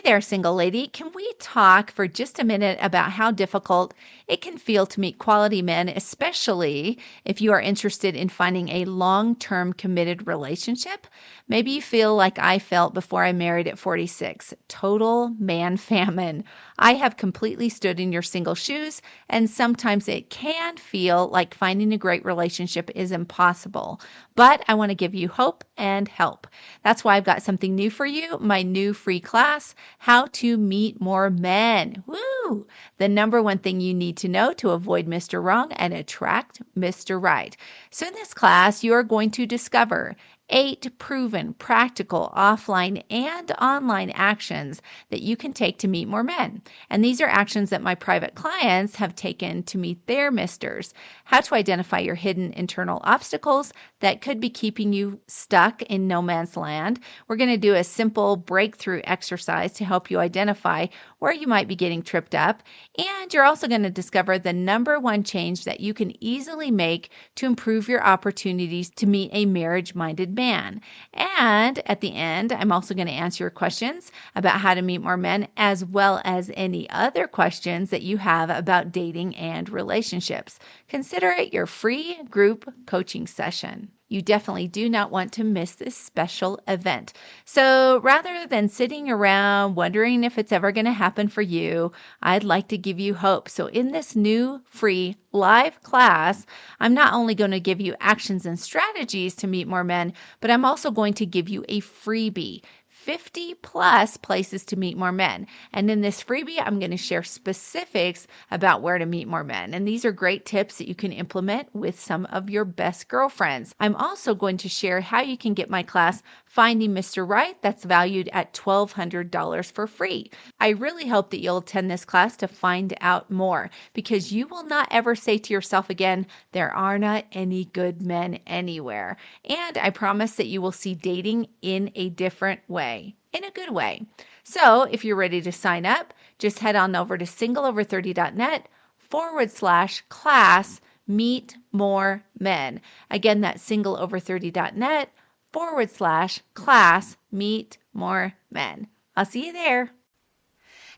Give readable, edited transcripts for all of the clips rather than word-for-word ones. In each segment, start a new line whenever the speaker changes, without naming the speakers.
there, single lady. Can we talk for just a minute about how difficult it can feel to meet quality men, especially if you are interested in finding a long-term committed relationship? Maybe you feel like I felt before I married at 46, total man famine. I have completely stood in your single shoes, and sometimes it can feel like finding a great relationship is impossible. But I want to give you hope and help. That's why I've got something new for you, my new free class, How to Meet More Men. Woo! The number one thing you need to know to avoid Mr. Wrong and attract Mr. Right. So in this class, you are going to discover 8 proven, practical, offline, and online actions that you can take to meet more men. And these are actions that my private clients have taken to meet their misters. How to identify your hidden internal obstacles that could be keeping you stuck in no man's land. We're going to do a simple breakthrough exercise to help you identify where you might be getting tripped up. And you're also going to discover the number one change that you can easily make to improve your opportunities to meet a marriage-minded man. And at the end, I'm also going to answer your questions about how to meet more men, as well as any other questions that you have about dating and relationships. Consider it your free group coaching session. You definitely do not want to miss this special event. So rather than sitting around wondering if it's ever going to happen for you, I'd like to give you hope. So in this new free live class, I'm not only going to give you actions and strategies to meet more men, but I'm also going to give you a freebie. 50 plus places to meet more men. And in this freebie, I'm going to share specifics about where to meet more men. And these are great tips that you can implement with some of your best girlfriends. I'm also going to share how you can get my class, Finding Mr. Right, that's valued at $1,200 for free. I really hope that you'll attend this class to find out more, because you will not ever say to yourself again, there are not any good men anywhere. And I promise that you will see dating in a different way. In a good way. So if you're ready to sign up, just head on over to singleover30.net/class meet more men. Again, that's singleover30.net/class meet more men. I'll see you there.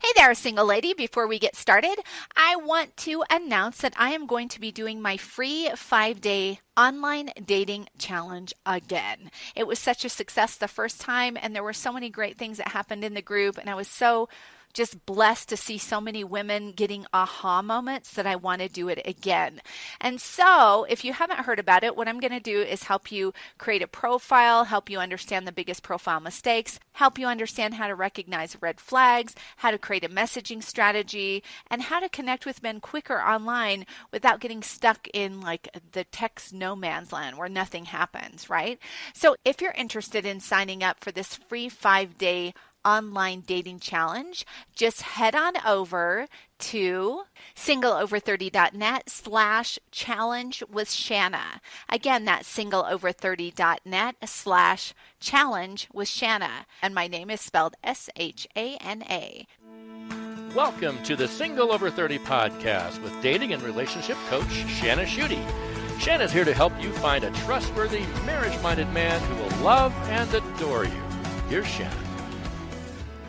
Hey there, single lady. Before we get started, I want to announce that I am going to be doing my free 5-day online dating challenge again. It was such a success the first time, and there were so many great things that happened in the group, and I was so just blessed to see so many women getting aha moments that I want to do it again. And so if you haven't heard about it, what I'm going to do is help you create a profile, help you understand the biggest profile mistakes, help you understand how to recognize red flags, how to create a messaging strategy, and how to connect with men quicker online without getting stuck in like the text no man's land where nothing happens, right? So if you're interested in signing up for this free 5-day online dating challenge, just head on over to singleover30.net/challenge with Shanna. Again, that's singleover30.net/challenge with Shanna. And my name is spelled Shana.
Welcome to the Single Over 30 podcast with dating and relationship coach Shanna Schutte. Shanna's here to help you find a trustworthy, marriage-minded man who will love and adore you. Here's Shanna.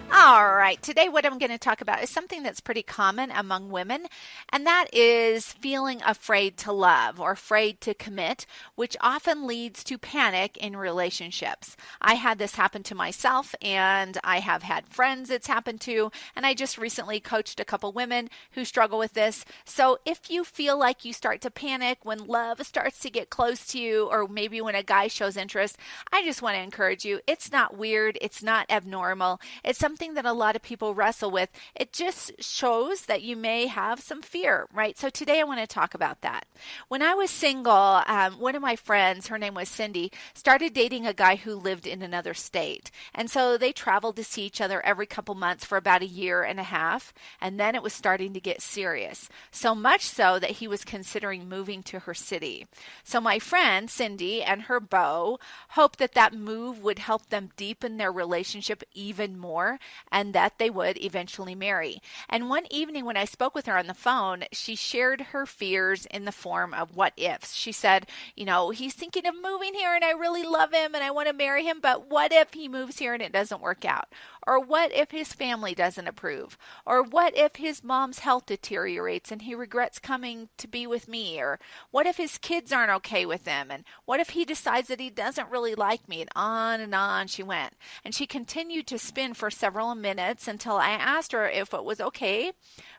All right, today what I'm going to talk about is something that's pretty common among women, and that is feeling afraid to love or afraid to commit, which often leads to panic in relationships. I had this happen to myself, and I have had friends it's happened to, and I just recently coached a couple women who struggle with this. So if you feel like you start to panic when love starts to get close to you, or maybe when a guy shows interest, I just want to encourage you. It's not weird. It's not abnormal. It's something that a lot of people wrestle with. It just shows that you may have some fear, right? So today I want to talk about that. When I was single, one of my friends, her name was Cindy, started dating a guy who lived in another state. And so they traveled to see each other every couple months for about a year and a half. And then it was starting to get serious. So much so that he was considering moving to her city. So my friend, Cindy, and her beau hoped that that move would help them deepen their relationship even more, and that they would eventually marry. And one evening when I spoke with her on the phone, she shared her fears in the form of what ifs. She said, you know, he's thinking of moving here and I really love him and I want to marry him, but what if he moves here and it doesn't work out? Or what if his family doesn't approve? Or what if his mom's health deteriorates and he regrets coming to be with me? Or what if his kids aren't okay with him? And what if he decides that he doesn't really like me? And on she went. And she continued to spin for several minutes until I asked her if it was okay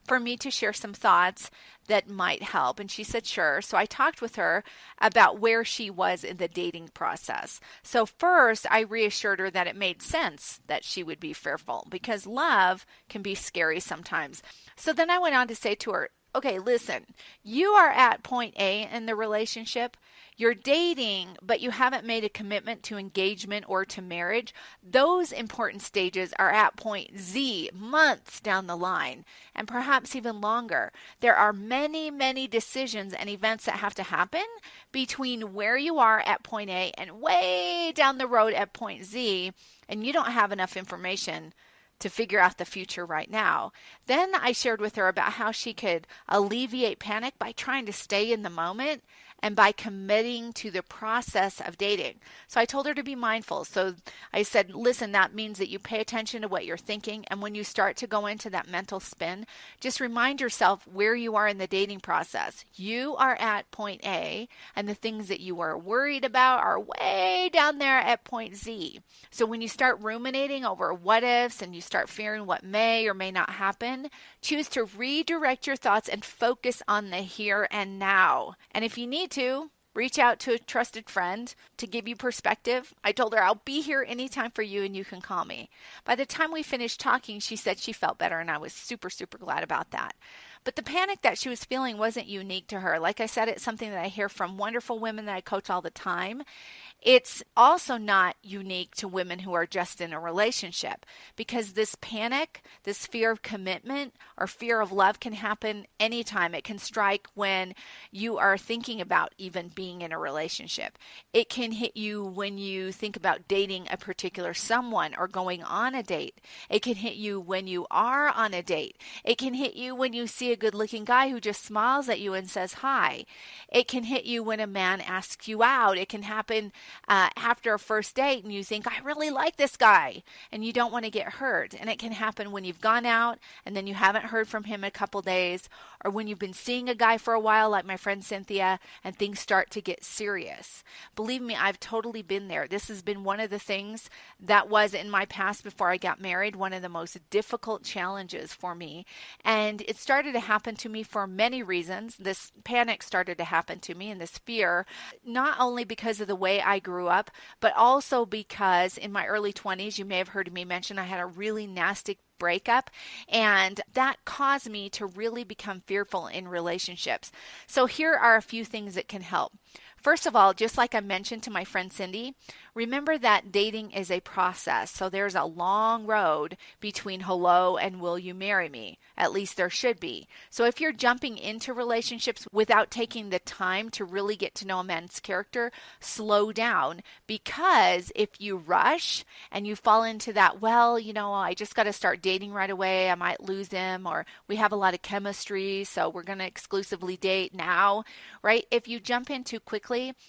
for me to share some thoughts that might help. And she said, sure. So I talked with her about where she was in the dating process. So first, I reassured her that it made sense that she would be fearful because love can be scary sometimes. So then I went on to say to her, okay, listen, you are at point A in the relationship. You're dating, but you haven't made a commitment to engagement or to marriage. Those important stages are at point Z, months down the line, and perhaps even longer. There are many, many decisions and events that have to happen between where you are at point A and way down the road at point Z, and you don't have enough information to figure out the future right now. Then I shared with her about how she could alleviate panic by trying to stay in the moment and by committing to the process of dating. So I told her to be mindful. So I said, listen, that means that you pay attention to what you're thinking. And when you start to go into that mental spin, just remind yourself where you are in the dating process. You are at point A, and the things that you are worried about are way down there at point Z. So when you start ruminating over what ifs and you start fearing what may or may not happen, choose to redirect your thoughts and focus on the here and now. And if you need to, reach out to a trusted friend to give you perspective. I told her I'll be here anytime for you and you can call me. By the time we finished talking, she said she felt better, and I was super, super glad about that. But the panic that she was feeling wasn't unique to her. Like I said, it's something that I hear from wonderful women that I coach all the time. It's also not unique to women who are just in a relationship, because this panic, this fear of commitment or fear of love can happen anytime. It can strike when you are thinking about even being in a relationship. It can hit you when you think about dating a particular someone or going on a date. It can hit you when you are on a date. It can hit you when you see a good-looking guy who just smiles at you and says hi. It can hit you when a man asks you out. It can happen after a first date and you think, I really like this guy, and you don't want to get hurt. And it can happen when you've gone out and then you haven't heard from him in a couple days, or when you've been seeing a guy for a while like my friend Cynthia and things start to get serious. Believe me, I've totally been there. This has been one of the things that was in my past before I got married, one of the most difficult challenges for me. And it started to happen to me for many reasons. This panic started to happen to me, and this fear, not only because of the way I grew up, but also because in my early 20s, you may have heard me mention I had a really nasty breakup, and that caused me to really become fearful in relationships. So here are a few things that can help. First of all, just like I mentioned to my friend Cindy, remember that dating is a process. So there's a long road between hello and will you marry me? At least there should be. So if you're jumping into relationships without taking the time to really get to know a man's character, slow down, because if you rush and you fall into that, well, I just got to start dating right away, I might lose him, or we have a lot of chemistry, so we're going to exclusively date now, right? If you jump in too quickly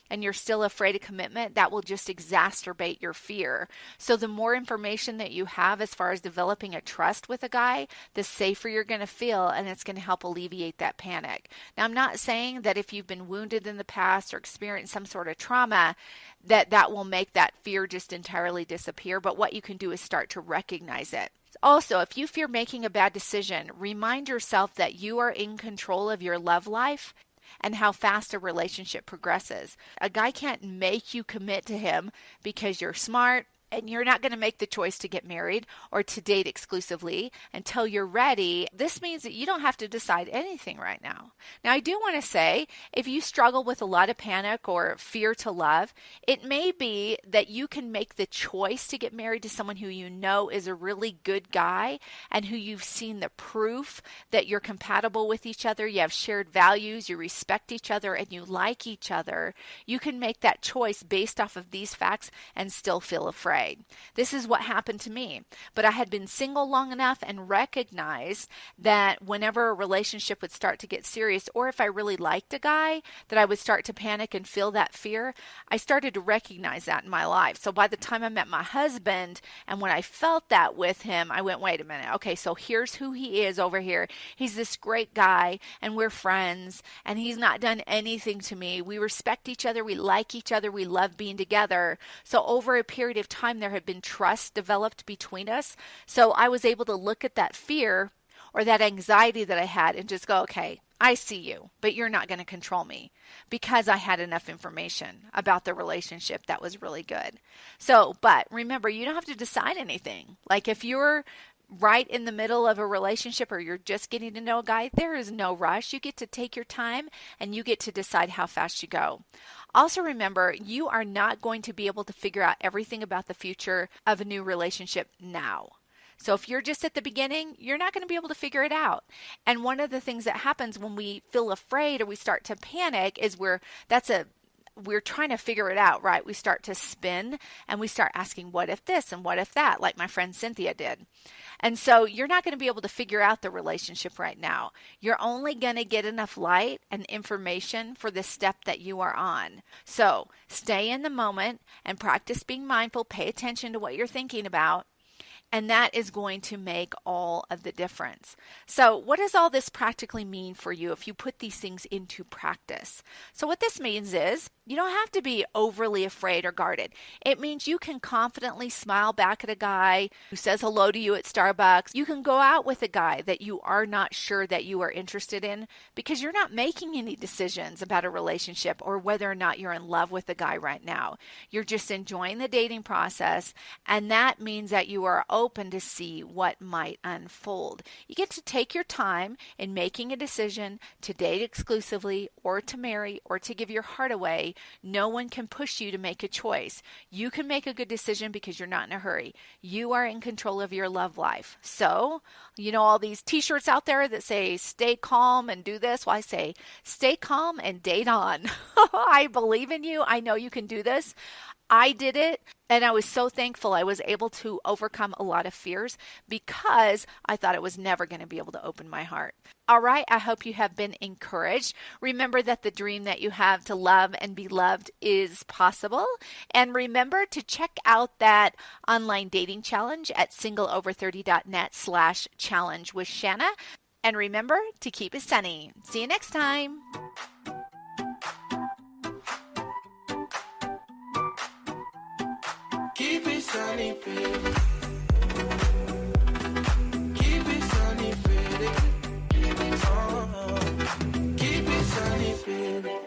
and you're still afraid of commitment, that will just exacerbate your fear. So the more information that you have as far as developing a trust with a guy, the safer you're going to feel, and it's going to help alleviate that panic. Now, I'm not saying that if you've been wounded in the past or experienced some sort of trauma, that will make that fear just entirely disappear, but what you can do is start to recognize it. Also, if you fear making a bad decision, remind yourself that you are in control of your love life and how fast a relationship progresses. A guy can't make you commit to him because you're smart, and you're not going to make the choice to get married or to date exclusively until you're ready. This means that you don't have to decide anything right now. Now, I do want to say, if you struggle with a lot of panic or fear to love, it may be that you can make the choice to get married to someone who you know is a really good guy and who you've seen the proof that you're compatible with each other, you have shared values, you respect each other, and you like each other. You can make that choice based off of these facts and still feel afraid. afraid. This is what happened to me. But I had been single long enough and recognized that whenever a relationship would start to get serious, or if I really liked a guy, that I would start to panic and feel that fear. I started to recognize that in my life. So by the time I met my husband, and when I felt that with him, I went, wait a minute. Okay, so here's who he is over here. He's this great guy, and we're friends, and he's not done anything to me. We respect each other. We like each other. We love being together. So over a period of time, there had been trust developed between us. So I was able to look at that fear or that anxiety that I had and just go, okay, I see you, but you're not going to control me, because I had enough information about the relationship that was really good. So, but remember, you don't have to decide anything. Like if you're right in the middle of a relationship or you're just getting to know a guy, there is no rush. You get to take your time and you get to decide how fast you go. Also remember, you are not going to be able to figure out everything about the future of a new relationship now. So if you're just at the beginning, you're not going to be able to figure it out. And one of the things that happens when we feel afraid or we start to panic is we're trying to figure it out, right? We start to spin and we start asking, what if this and what if that, like my friend Cynthia did. And so you're not going to be able to figure out the relationship right now. You're only going to get enough light and information for the step that you are on. So stay in the moment and practice being mindful. Pay attention to what you're thinking about. And that is going to make all of the difference. So what does all this practically mean for you if you put these things into practice? So what this means is you don't have to be overly afraid or guarded. It means you can confidently smile back at a guy who says hello to you at Starbucks. You can go out with a guy that you are not sure that you are interested in, because you're not making any decisions about a relationship or whether or not you're in love with the guy right now. You're just enjoying the dating process, and that means that you are open to see what might unfold. You get to take your time in making a decision to date exclusively or to marry or to give your heart away. No one can push you to make a choice. You can make a good decision because you're not in a hurry. You are in control of your love life. So, you know, all these t-shirts out there that say stay calm and do this. Well, I say stay calm and date on. I believe in you. I know you can do this. I did it, and I was so thankful I was able to overcome a lot of fears because I thought I was never going to be able to open my heart. All right, I hope you have been encouraged. Remember that the dream that you have to love and be loved is possible. And remember to check out that online dating challenge at singleover30.net/challenge with Shanna. And remember to keep it sunny. See you next time.
Keep it sunny, baby. Keep it sunny, baby. Keep it sunny, baby.